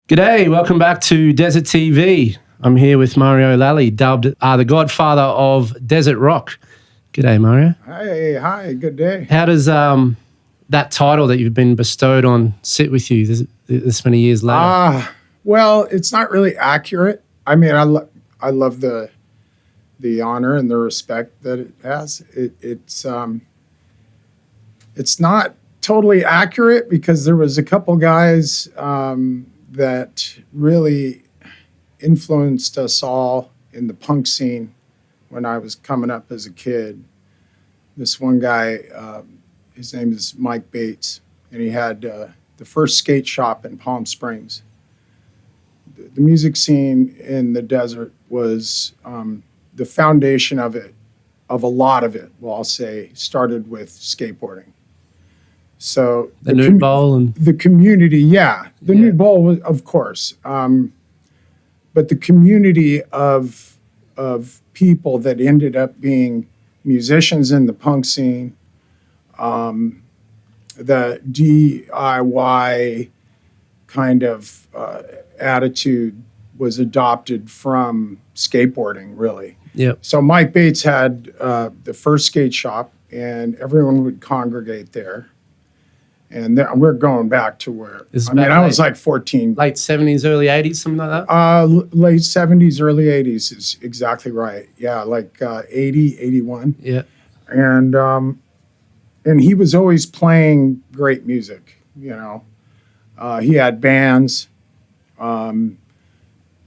G'day, welcome back to Desert TV. I'm here with Mario Lalli, dubbed the godfather of desert rock. G'day, Mario. Hi, good day. How does that title that you've been bestowed on sit with you this many years later? Well, it's not really accurate. I mean, I love the honor and the respect that it has. It's not totally accurate because there was a couple guys that really influenced us all in the punk scene when I was coming up as a kid. This one guy, his name is Mike Bates, and he had the first skate shop in Palm Springs. The music scene in the desert was the foundation of it, of a lot of it, well, I'll say, started with skateboarding. So the Nude Bowl and the community, the Nude Bowl, of course, but the community of people that ended up being musicians in the punk scene, the DIY kind of attitude was adopted from skateboarding, really. Yep. So Mike Bates had the first skate shop, and everyone would congregate there. And we're going back to where, I was like 14. Late 70s, early 80s, something like that? Late 70s, early 80s is exactly right. Yeah, like 80, 81. Yeah. And he was always playing great music, you know. He had bands. A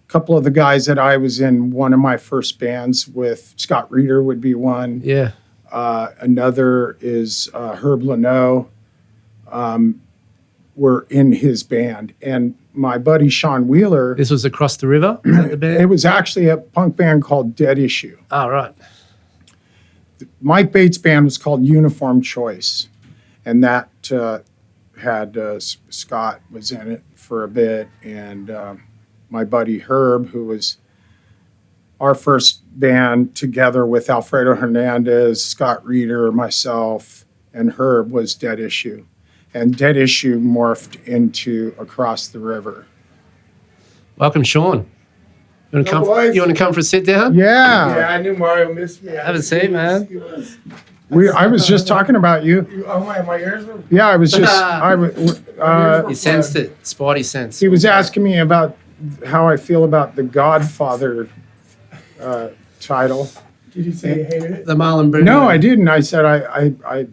couple of the guys that I was in one of my first bands with, Scott Reeder would be one. Yeah. Another is Herb Leno. Were in his band, and my buddy Sean Wheeler. This was Across the River? Is that the band? It was actually a punk band called Dead Issue. Oh, right. Mike Bates' band was called Uniform Choice, and that had Scott was in it for a bit, and my buddy Herb, who was our first band together with Alfredo Hernandez, Scott Reeder, myself, and Herb, was Dead Issue. And Dead Issue morphed into Across the River. Welcome, Sean. You want to come for a sit down? Yeah. Yeah, I knew Mario missed me. Have a seat, man. I was just talking about you. Oh, my ears were... Yeah, I was just... He sensed it. Spidey sense. He was asking me about how I feel about the Godfather title. Did you say you hated it? The Marlon Brando. No, I didn't. I said I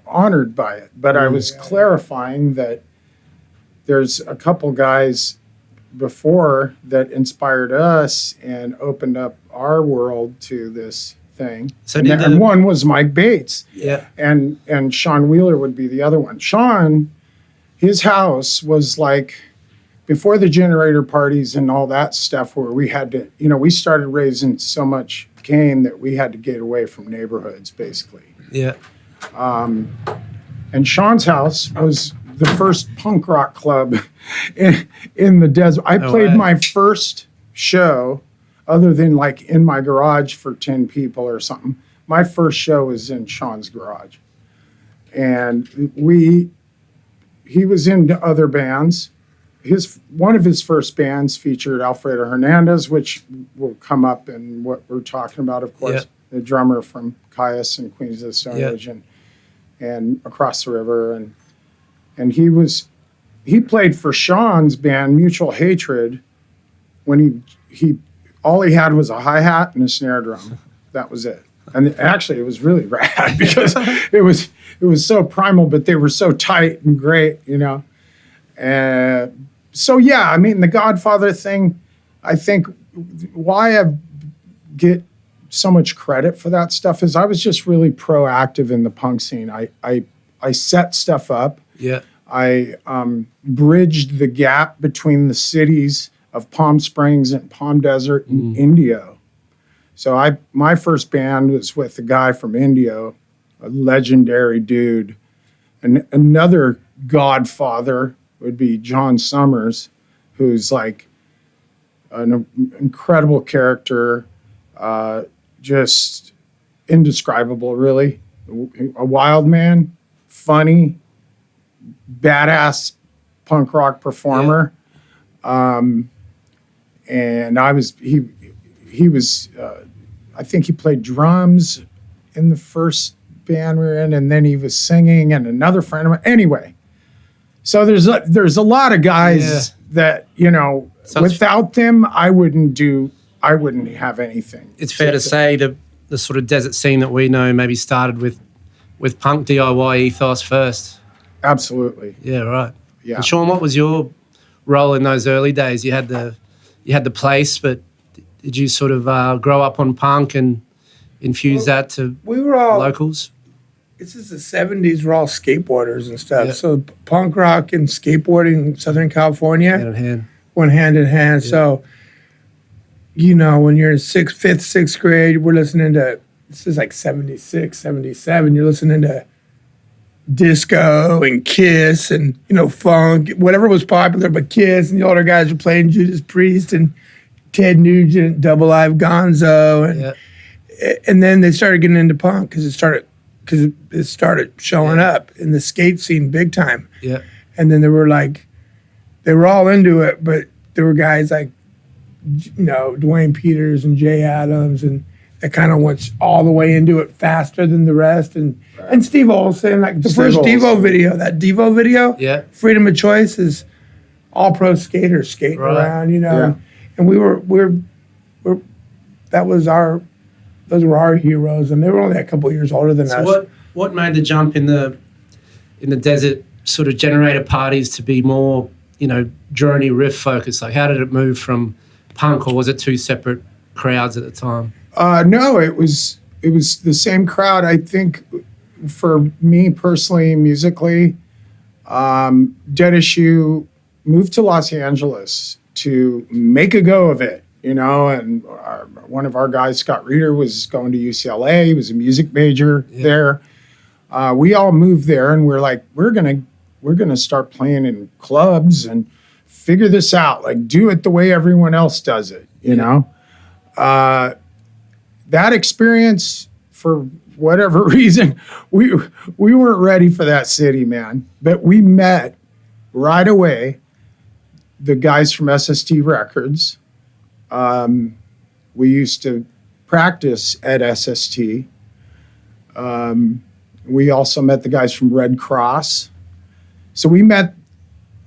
honored by it. But I was clarifying that there's a couple guys before that inspired us and opened up our world to this thing. So and one was Mike Bates. Yeah. And Sean Wheeler would be the other one. Sean, his house was like, before the generator parties and all that stuff, where we had to, we started raising so much cane that we had to get away from neighborhoods, basically. Yeah. And Sean's house was the first punk rock club in the desert. I played my first show, other than like in my garage for 10 people or something. My first show was in Sean's garage. And he was into other bands. One of his first bands featured Alfredo Hernandez, which will come up in what we're talking about, of course. Yeah. The drummer from Kyuss and Queens of the Stone Age and Across the River. And he played for Sean's band, Mutual Hatred, when he all he had was a hi-hat and a snare drum. That was it. And actually, it was really rad because it was so primal, but they were so tight and great, So yeah, I mean, the Godfather thing, I think why I get so much credit for that stuff is I was just really proactive in the punk scene. I set stuff up. Yeah. I bridged the gap between the cities of Palm Springs and Palm Desert and Indio. So my first band was with a guy from Indio, a legendary dude. And another godfather would be John Summers, who's like an incredible character, just indescribable, really. A wild man, funny, badass punk rock performer. And he was, I think he played drums in the first band we were in, and then he was singing, and another friend of mine. Anyway, so there's a lot of guys that, you know, without them, I wouldn't have anything. It's fair to say the sort of desert scene that we know maybe started with punk DIY ethos first. Absolutely. Yeah, right. Yeah. And Sean, what was your role in those early days? You had the place, but did you sort of grow up on punk and infuse that to We were all locals? This is the 70s. We're all skateboarders and stuff. Yeah. So punk rock and skateboarding in Southern California Hand in hand. went hand in hand. So, you know, when you're in fifth, sixth grade, we're listening to, this is like 76, 77. You're listening to disco and Kyuss and, you know, funk, whatever was popular, but Kyuss, and the older guys were playing Judas Priest and Ted Nugent, Double Live Gonzo, and then they started getting into punk because it started showing up in the skate scene big time. Yeah. And then they were all into it, but there were guys like, you know, Dwayne Peters and Jay Adams, and that kind of went all the way into it faster than the rest. And Steve Olson, like the first Devo video, that Devo video, Freedom of Choice, is all pro skaters skating around, you know. Yeah. And those were our heroes, and they were only a couple of years older than us. So what made the jump in the desert sort of generator parties to be more, you know, journey riff focused? Like, how did it move from punk, or was it two separate crowds at the time? No, it was the same crowd. I think for me personally, musically, Dead Issue moved to Los Angeles to make a go of it, you know, and one of our guys, Scott Reeder, was going to UCLA. He was a music major there. We all moved there, and we're like, we're gonna start playing in clubs and figure this out, like do it the way everyone else does it, you know. That experience, for whatever reason, we weren't ready for that city, man. But we met right away the guys from SST Records. We used to practice at SST. We also met the guys from Red Cross. So we met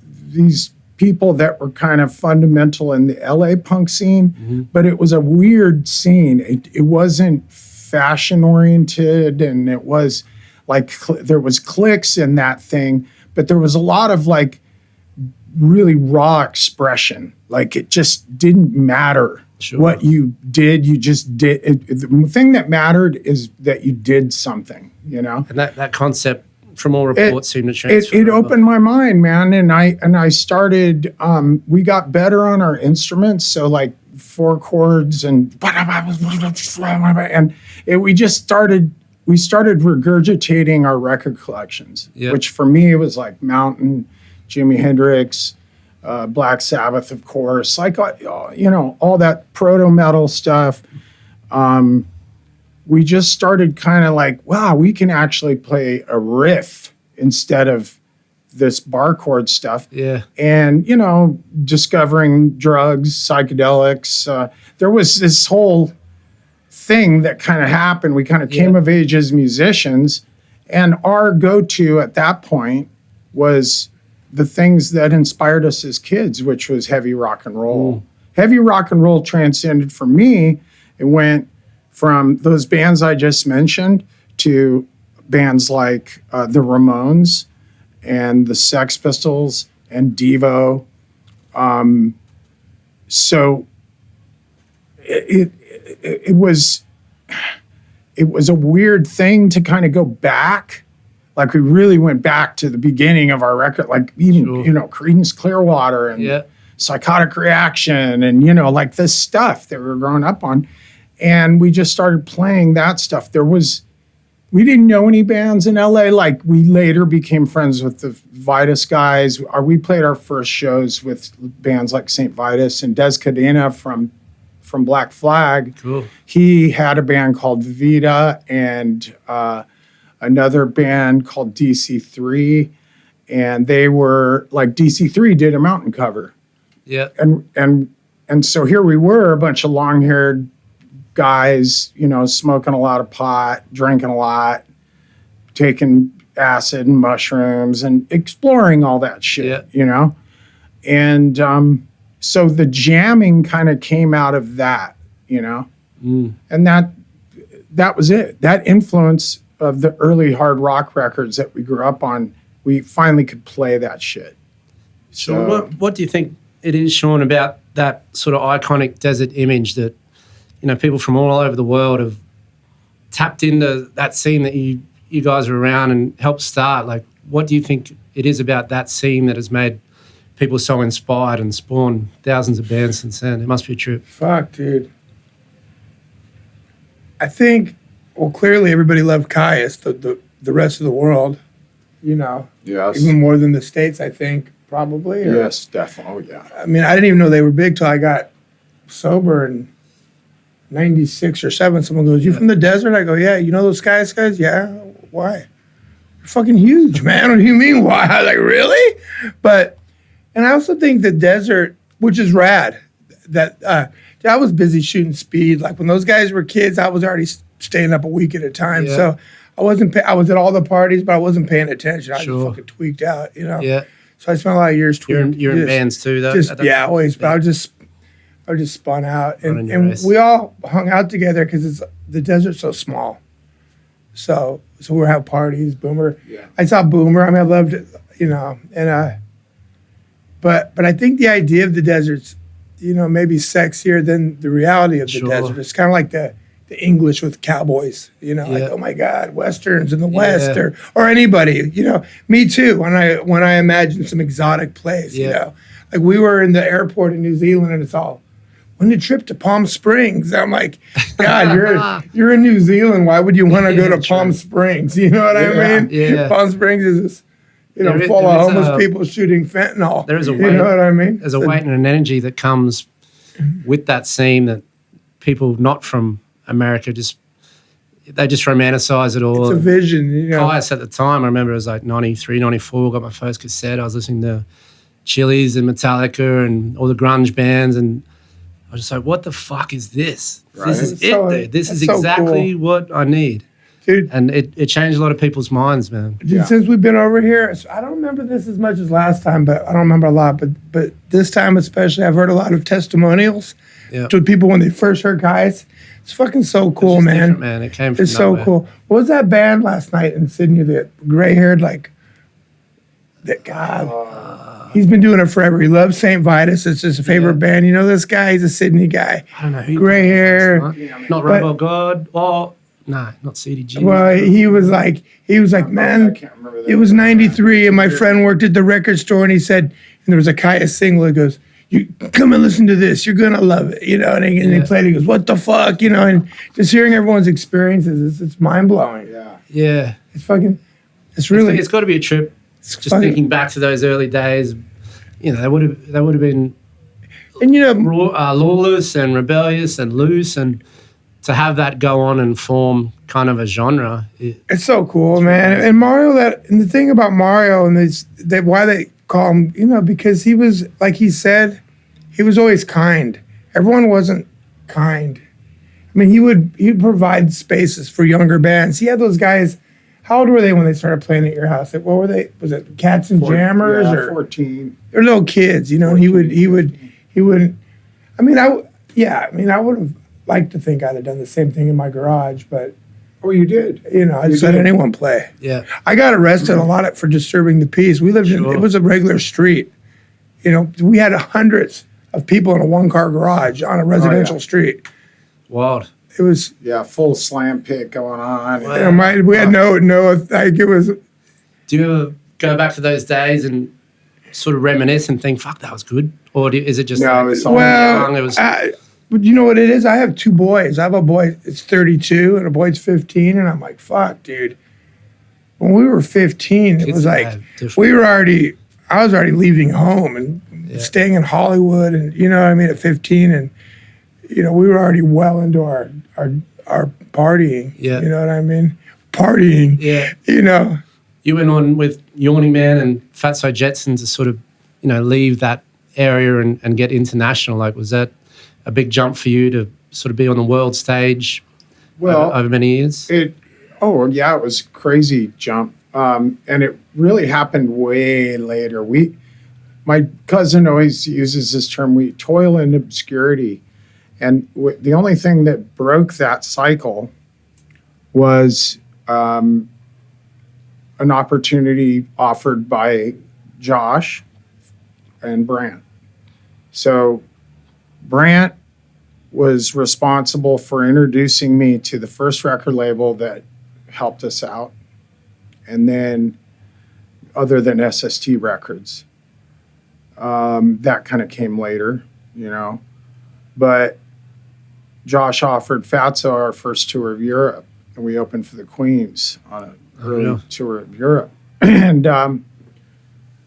these people that were kind of fundamental in the LA punk scene, but it was a weird scene. It wasn't fashion oriented, and it was like there was cliques in that thing, but there was a lot of like really raw expression. Like it just didn't matter what you did. You just did. The thing that mattered is that you did something, you know? And that concept, from all reports, seemed to transfer. It opened my mind, man. And I started, we got better on our instruments. So like 4 chords and we started regurgitating our record collections, which for me, it was like Mountain, Jimi Hendrix, Black Sabbath, of course, like, you know, all that proto metal stuff. We just started kind of like, wow, we can actually play a riff instead of this bar chord stuff. Yeah. And, you know, discovering drugs, psychedelics. There was this whole thing that kind of happened. We kind of came of age as musicians. And our go-to at that point was the things that inspired us as kids, which was heavy rock and roll. Heavy rock and roll transcended for me. It went from those bands I just mentioned to bands like the Ramones and the Sex Pistols and Devo. So it was a weird thing to kind of go back. Like we really went back to the beginning of our record, like even, you know, Creedence Clearwater and Psychotic Reaction and, you know, like this stuff that we were growing up on. And we just started playing that stuff. We didn't know any bands in LA. Like we later became friends with the Vitus guys. We played our first shows with bands like St. Vitus and Des Cadena from Black Flag. Cool. He had a band called Vita and another band called DC3. And they were like DC3 did a Mountain cover. Yeah. And so here we were, a bunch of long-haired guys, you know, smoking a lot of pot, drinking a lot, taking acid and mushrooms and exploring all that shit, you know? And so the jamming kind of came out of that, you know? And that was it. That influence of the early hard rock records that we grew up on, we finally could play that shit. So what do you think it is, Sean, about that sort of iconic desert image that, you know, people from all over the world have tapped into that scene that you guys were around and helped start? Like, what do you think it is about that scene that has made people so inspired and spawned thousands of bands since then? It must be a trip. Fuck, dude. I think, well, clearly everybody loved Kyuss, the rest of the world, you know. Yes. Even more than the States, I think, probably. Or, Yes, definitely. Yeah. I mean, I didn't even know they were big till I got sober in 96 or 7. Someone goes, "You from the desert?" I go, "Yeah." "You know those Kyuss guys?" "Yeah." "Why?" "They're fucking huge, man." "What do you mean, why?" I was like, "Really?" But, and I also think the desert, which is rad, that I was busy shooting speed. Like when those guys were kids, I was already staying up a week at a time. Yeah. So I was at all the parties, but I wasn't paying attention. I Sure. just fucking tweaked out, you know? Yeah. So I spent a lot of years tweaking. You're in bands too, though? Yeah, always. But I was just spun out. Running your And race. we all hung out together because the desert's so small. So we would have parties, Boomer. Yeah. I saw Boomer. I mean, I loved it, you know. And but I think the idea of the desert's, you know, maybe sexier than the reality of the Sure. desert. It's kind of like the English with cowboys, you know, like, Yeah. oh my God, Westerns in the West or anybody, you know, me too. When I imagine some exotic place, you know, like we were in the airport in New Zealand and it's all, when the trip to Palm Springs, I'm like, God, you're in New Zealand. Why would you want to go to Palm Springs? You know what I mean? Yeah. Palm Springs is this, you know, There full of is homeless people shooting fentanyl. There is a you weight. know what I mean? There's a weight and an energy that comes with that scene that people not from America they just romanticize it all. It's a vision, you know. Kyuss at the time, I remember it was like 93, 94, got my first cassette. I was listening to Chili's and Metallica and all the grunge bands, and I was just like, what the fuck is this? Right. This is It's it, so- dude. This is it's so exactly cool. what I need. Dude, And it changed a lot of people's minds, man. since we've been over here, I don't remember this as much as last time, but I don't remember a lot. But this time especially, I've heard a lot of testimonials Yeah. to people when they first heard Kyuss. It's fucking so cool, It's man. different, man. It came from It's so nowhere. cool. What was that band last night in Sydney? The gray-haired, like, that guy. He's been doing it forever. He loves St. Vitus. It's his favorite band. You know this guy? He's a Sydney guy. I don't know who. Gray hair. Not But- Robo God. Oh, no, not CDG. Well, he was like, man, can't remember that. it was 93 and my friend worked at the record store and he said, and there was a Kyuss single, he goes, you come and listen to this, you're gonna love it, you know, and he played it, he goes, what the fuck, you know, and just hearing everyone's experiences, it's mind-blowing. Yeah. Yeah. It's really, It's got to be a trip. Just fucking- thinking back to those early days, you know, they would have been and you know, lawless and rebellious and loose, and to have that go on and form kind of a genre. it's so cool, man. And Mario, and the thing about Mario and why they call him, you know, because he was, like he said, he was always kind. Everyone wasn't kind. I mean, he'd provide spaces for younger bands. He had those guys. How old were they when they started playing at your house? Like, what were they? Was it Cats and Jammers or 14. they're little kids? You know, and he would. I mean, I would have liked to think I'd have done the same thing in my garage, but Oh, you did? you know, I just let did. anyone play. Yeah. I got arrested a lot for disturbing the peace. We lived in, Sure. it was a regular street. You know, we had hundreds of people in a one-car garage on a residential street. Wild. It was, Yeah, full slam pit going on. Wow. you know, we had no, like it was, Do you ever go back to those days and sort of reminisce and think, fuck, that was good? Or is it just No, like, it's all- young, it was, but you know what it is? I have two boys. I have a boy, it's 32, and a boy's 15, and I'm like, fuck, dude. When we were 15, it Kids was like, have different- I was already leaving home and staying in Hollywood, and you know what I mean, at 15, and you know, we were already well into our partying. Yeah. You know what I mean? Partying. yeah. You know. You went on with Yawning Man and Fatso Jetson to sort of, you know, leave that area and get international? Like, was that a big jump for you to sort of be on the world stage over many years? It was a crazy jump. And it really happened way later. My cousin always uses this term, we toil in obscurity. And the only thing that broke that cycle was an opportunity offered by Josh and Brant. So Brant was responsible for introducing me to the first record label that helped us out. And then other than SST Records, that kind of came later, you know. But Josh offered Fatso our first tour of Europe, and we opened for the Queens on an early tour of Europe. And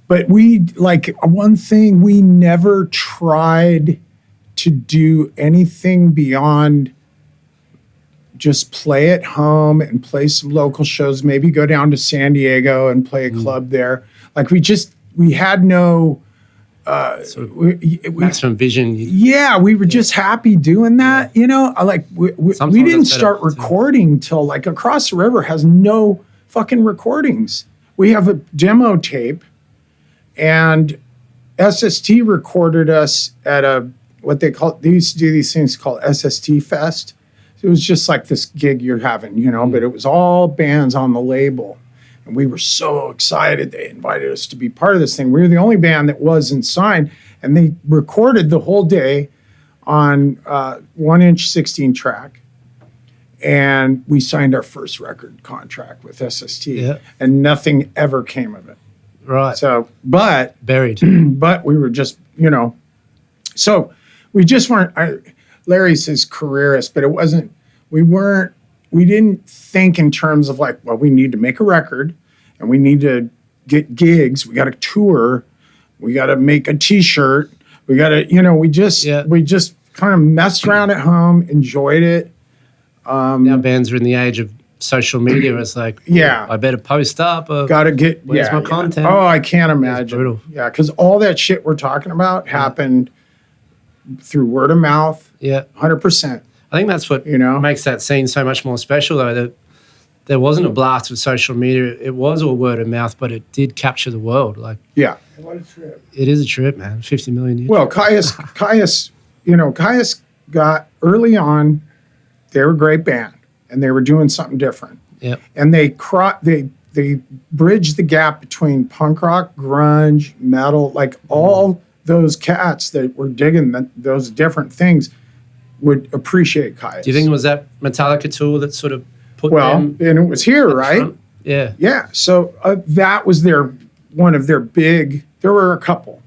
but we, like, one thing, we never tried to do anything beyond just play at home and play some local shows, maybe go down to San Diego and play a club there. Like, we had no maximum vision. Yeah, we were just happy doing that, you know? Like, we didn't start recording till, like, Across the River has no fucking recordings. We have a demo tape, and SST recorded us at they used to do these things called SST Fest. It was just like this gig you're having, you know, but it was all bands on the label. And we were so excited. They invited us to be part of this thing. We were the only band that wasn't signed. And they recorded the whole day on 1-inch 16 track. And we signed our first record contract with SST. Yeah. And nothing ever came of it. Right. So, but buried. But we were just, you know, so we just weren't. Larry says careerist, but it wasn't. We didn't think in terms of like, well, we need to make a record, and we need to get gigs. We got to tour. We got to make a T-shirt. We got to, you know, we just kind of messed around at home, enjoyed it. Now bands are in the age of social media. It's like, I better post up. Got to get, where's my content? Oh, I can't imagine. Yeah, because all that shit we're talking about happened through word of mouth. Yeah, 100%. I think that's what makes that scene so much more special, though. That there wasn't a blast of social media. It was all word of mouth, but it did capture the world. Like, what a trip! It is a trip, man. 50 million years. Well, Kyuss got early on. They were a great band, and they were doing something different. Yeah, and they bridged the gap between punk rock, grunge, metal, like all those cats that were digging those different things would appreciate Kyuss. Do you think it was that Metallica tour that sort of put them? Well, and it was here, right? Front? Yeah. Yeah. So that was one of their big. There were a couple,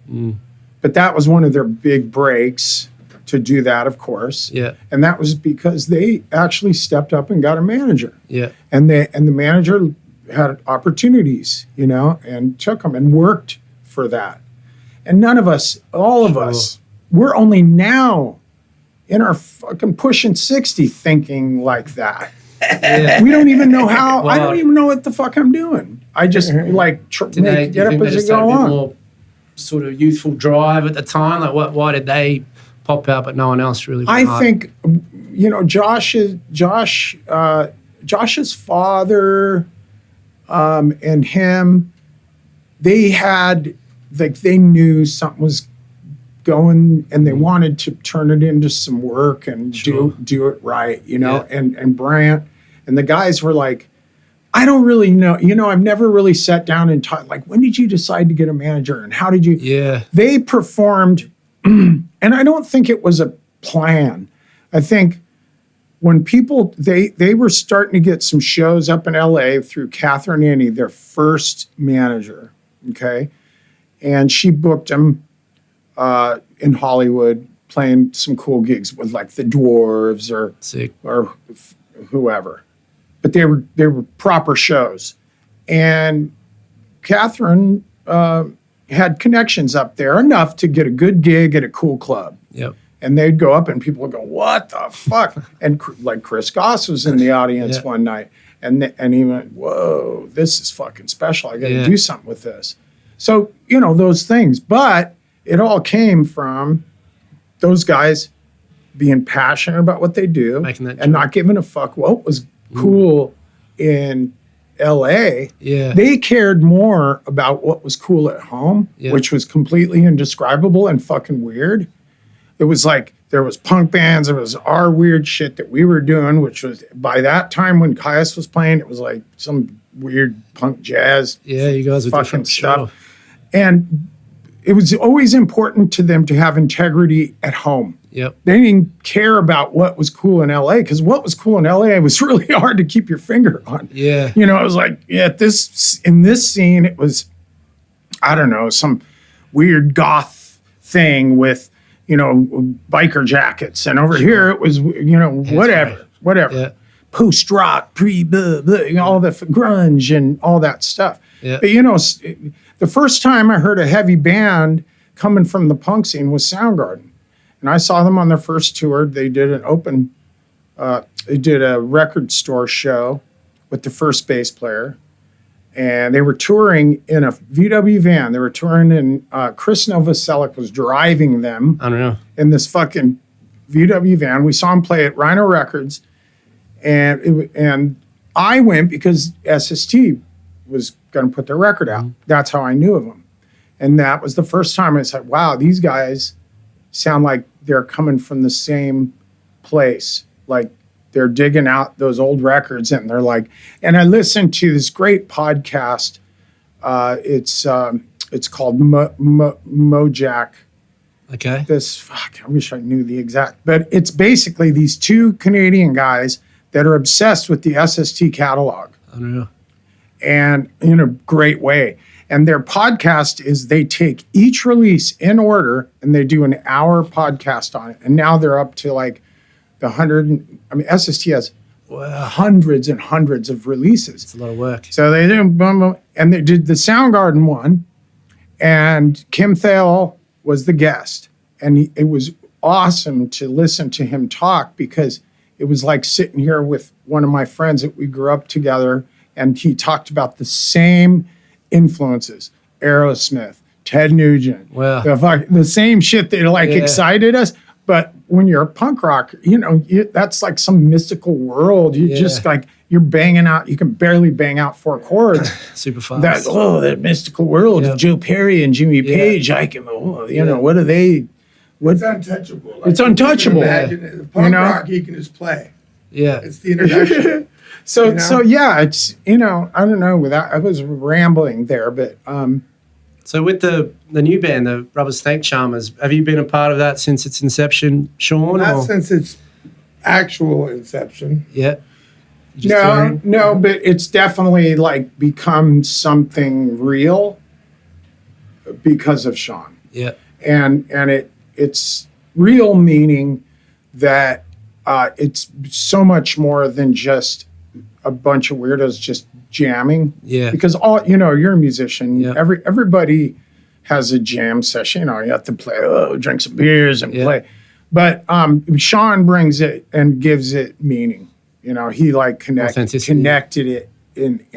but that was one of their big breaks to do that, of course. Yeah. And that was because they actually stepped up and got a manager. Yeah. And the manager had opportunities, you know, and took them and worked for that. And none of us, all of us, we're only now in our fucking pushing 60 thinking like that. Yeah. We don't even know how. I don't even know what the fuck I'm doing. I just like get up as I go along. More sort of youthful drive at the time. Like, why did they pop out, but no one else really? I think, you know, Josh's father and him, they had, like, they knew something was going, and they wanted to turn it into some work and do it right, you know. And Brant and the guys were like, I don't really know, you know, I've never really sat down and talked, like, when did you decide to get a manager and how did you? Yeah. They performed, and I don't think it was a plan. I think when people, they were starting to get some shows up in LA through Catherine Innie, their first manager, okay? And she booked them in Hollywood, playing some cool gigs with like the Dwarves or whoever. But they were proper shows. And Catherine had connections up there enough to get a good gig at a cool club. Yep. And they'd go up and people would go, what the fuck? And like Chris Goss was in the audience one night. And he went, whoa, this is fucking special. I got to do something with this. So, you know, those things. But it all came from those guys being passionate about what they do Making that and not giving a fuck what was cool in LA. Yeah. They cared more about what was cool at home, which was completely indescribable and fucking weird. It was like there was punk bands, there was our weird shit that we were doing, which was by that time when Kyuss was playing, it was like some weird punk jazz. Yeah, you guys were fucking different stuff. sure. And it was always important to them to have integrity at home. Yep. They didn't care about what was cool in LA because what was cool in LA was really hard to keep your finger on. Yeah. You know, it was like, in this scene, it was, I don't know, some weird goth thing with, you know, biker jackets. And over here it was, you know, whatever. Yeah. Post rock, you know, all the grunge and all that stuff. Yeah. But, you know, the first time I heard a heavy band coming from the punk scene was Soundgarden. And I saw them on their first tour. They did they did a record store show with the first bass player. And they were touring in a VW van. They were touring in, Chris Novoselic was driving them Unreal. in this fucking VW van. We saw him play at Rhino Records. And I went because SST was going to put their record out. That's how I knew of them. And that was the first time I said, wow, these guys sound like they're coming from the same place. Like they're digging out those old records and they're like, and I listened to this great podcast. It's called Mojack. Okay. I wish I knew the exact, but it's basically these two Canadian guys that are obsessed with the SST catalog. Unreal. And in a great way. And their podcast is they take each release in order and they do an hour podcast on it. And now they're up to like the 100. I mean, SST has hundreds and hundreds of releases. It's a lot of work. So they did, and they did the Soundgarden one. And Kim Thale was the guest. And it was awesome to listen to him talk because it was like sitting here with one of my friends that we grew up together. And he talked about the same influences, Aerosmith, Ted Nugent, the same shit that excited us. But when you're a punk rock, you know, that's like some mystical world. You just like, you're banging out, you can barely bang out 4 chords. Super fast. That mystical world of Joe Perry and Jimmy Page. I can, you know, what are they? It's untouchable. Like, it's untouchable. Imagine it. Punk rock, you can just play. Yeah. It's the introduction. So it's, you know, I don't know, I was rambling there, but so with the new band, the Rubber Snake Charmers, have you been a part of that since its inception, Sean? Not since its actual inception. Yeah. No, but it's definitely like become something real because of Sean. Yeah. And it's real, meaning that it's so much more than just a bunch of weirdos just jamming. Yeah. Because you're a musician. Yeah. Everybody has a jam session. You know, you have to play, drink some beers and play. But Sean brings it and gives it meaning. You know, he like connected it and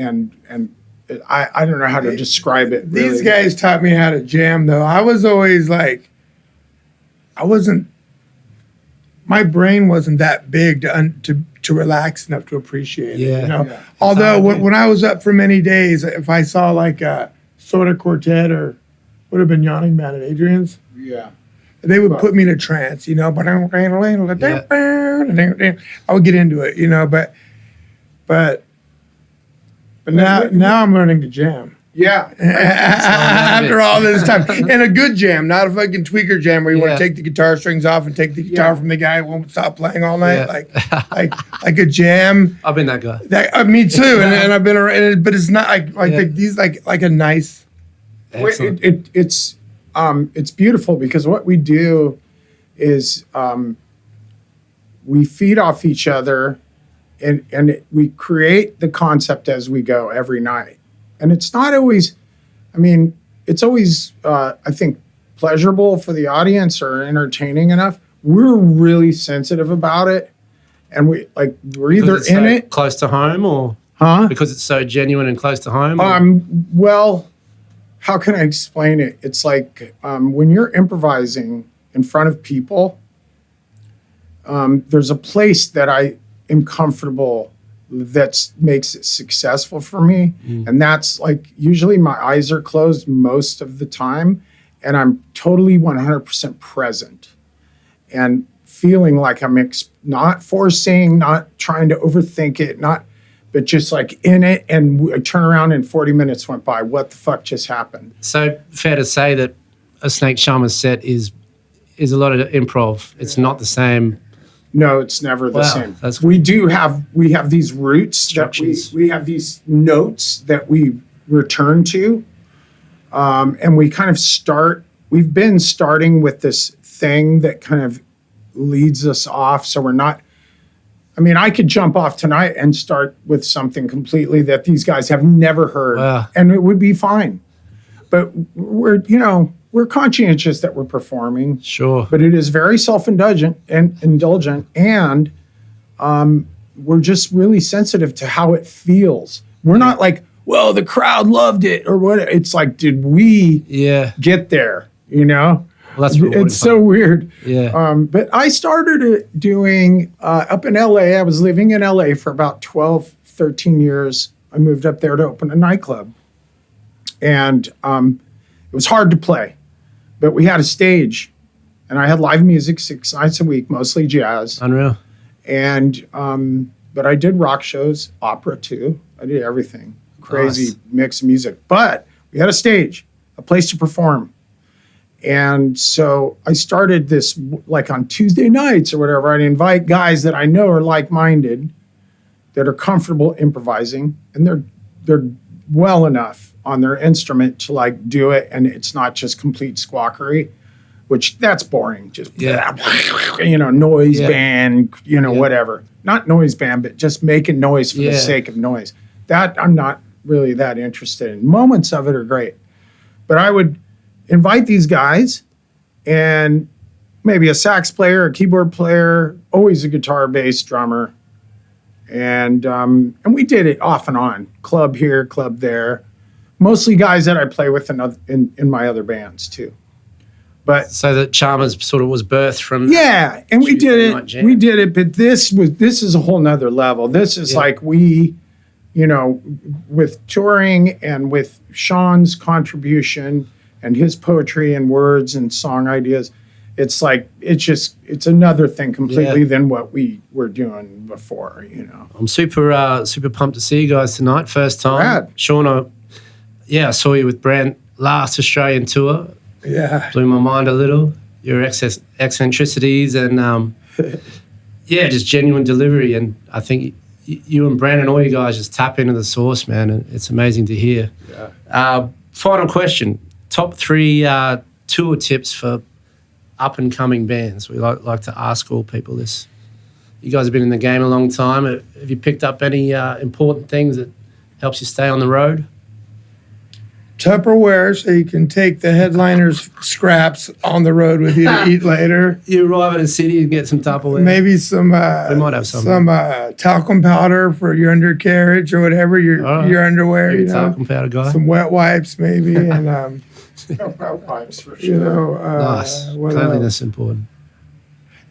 I don't know how to describe it. Really. These guys taught me how to jam though. I was always like, my brain wasn't that big to relax enough to appreciate it. You know? Yeah. Although when I was up for many days, if I saw like a sort of quartet or would have been Yawning Man at Adrian's, they would put me in a trance, you know. But I would get into it, you know. But now I'm learning to jam. Yeah. After all this time. And a good jam, not a fucking tweaker jam where you want to take the guitar strings off and take the guitar from the guy who won't stop playing all night. Like a jam. I've been that guy. Me too. And I've been around, but it's not these like a nice. It's beautiful because what we do is we feed off each other and we create the concept as we go every night. And it's not always, it's always, I think, pleasurable for the audience or entertaining enough. We're really sensitive about it. And we're either in it. Close to home or? Huh? Because it's so genuine and close to home? Well, how can I explain it? It's like when you're improvising in front of people, there's a place that I am comfortable that makes it successful for me. And that's like, usually my eyes are closed most of the time, and I'm totally 100% present and feeling like I'm not forcing, not trying to overthink it, but just like in it. And I turn around and 40 minutes went by. What the fuck just happened? So fair to say that a Snake Shaman set is a lot of improv. It's not the same. No, it's never the same. That's we have these roots that we have these notes that we return to. And we kind of we've been starting with this thing that kind of leads us off. So we're not, I mean, I could jump off tonight and start with something completely that these guys have never heard, and it would be fine. But we're conscientious that we're performing. Sure. But it is very self-indulgent and we're just really sensitive to how it feels. We're not like, well, the crowd loved it or what. It's like, did we get there, Well, that's it's so weird. Yeah. But I started doing up in LA. I was living in LA for about 12, 13 years. I moved up there to open a nightclub. And it was hard to play. But we had a stage, and I had live music 6 nights a week, mostly jazz. Unreal. And but I did rock shows, opera too. I did everything, crazy mix of music. But we had a stage, a place to perform. And so I started this like on Tuesday nights or whatever. I'd invite guys that I know are like-minded, that are comfortable improvising, and they're well enough on their instrument to like do it, and it's not just complete squawkery, which that's boring. Just noise band, whatever. Not noise band, but just making noise for the sake of noise. That I'm not really that interested in. Moments of it are great, but I would invite these guys, and maybe a sax player, a keyboard player, always a guitar, bass, drummer, and we did it off and on, club here, club there. Mostly guys that I play with in my other bands too. But so the Charmers sort of was birthed from and we did it. But this is a whole nother level. This is like with touring and with Sean's contribution and his poetry and words and song ideas, it's like it's another thing completely than what we were doing before. I'm super pumped to see you guys tonight. First time. Rad. Sean, I saw you with BRANT last Australian tour. Yeah. Blew my mind a little. Your eccentricities and, just genuine delivery. And I think you and BRANT and all you guys just tap into the source, man. And it's amazing to hear. Yeah. Final question. Top 3 tour tips for up-and-coming bands. We like to ask all people this. You guys have been in the game a long time. Have you picked up any important things that helps you stay on the road? Tupperware, so you can take the headliner's scraps on the road with you to eat later. You arrive at a city and get some Tupperware. Maybe some we might have some talcum powder for your undercarriage or whatever, your underwear. Talcum powder guy. Some wet wipes maybe, and wet wipes for sure. Nice. Cleanliness important.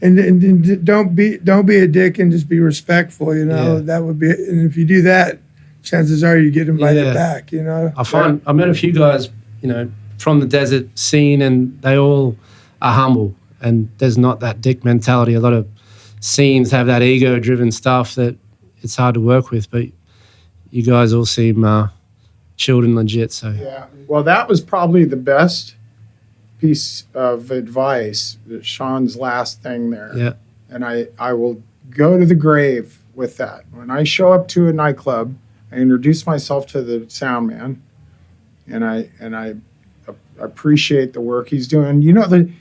And don't be a dick and just be respectful. That would be. And if you do that, chances are you get invited back, I met a few guys, from the desert scene, and they all are humble, and there's not that dick mentality. A lot of scenes have that ego-driven stuff that it's hard to work with, but you guys all seem chilled and legit. So well, that was probably the best piece of advice, Sean's last thing there. Yeah, and I will go to the grave with that. When I show up to a nightclub, I introduce myself to the sound man, and I appreciate the work he's doing. The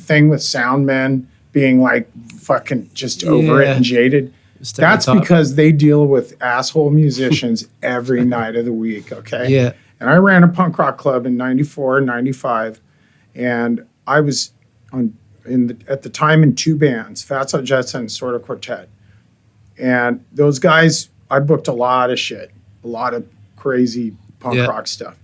thing with sound men being like fucking just over it and jaded. That's because they deal with asshole musicians every night of the week. Okay. Yeah. And I ran a punk rock club in '94 and '95, and I was at the time in 2 bands, Fats Hot Jetson and Sort of Quartet, and those guys. I booked a lot of shit, a lot of crazy punk rock stuff.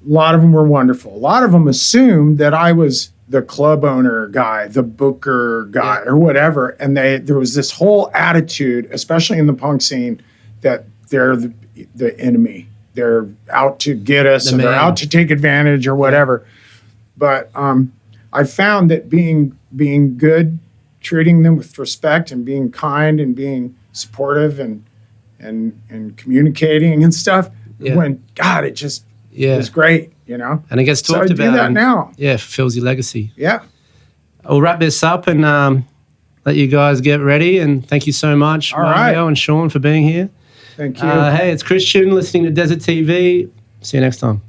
lot of them were wonderful. A lot of them assumed that I was the club owner guy, the booker guy, or whatever. And there was this whole attitude, especially in the punk scene, that they're the enemy. They're out to get us, or they're out to take advantage, or whatever. But I found that being good, treating them with respect, and being kind, and being supportive, and communicating and stuff, when God, it just was great, you know. And it gets talked about. So I do that now. Yeah, it fulfills your legacy. Yeah. I'll wrap this up and let you guys get ready. And thank you so much, Mario and Sean, for being here. Thank you. Hey, it's Christian listening to Desert TV. See you next time.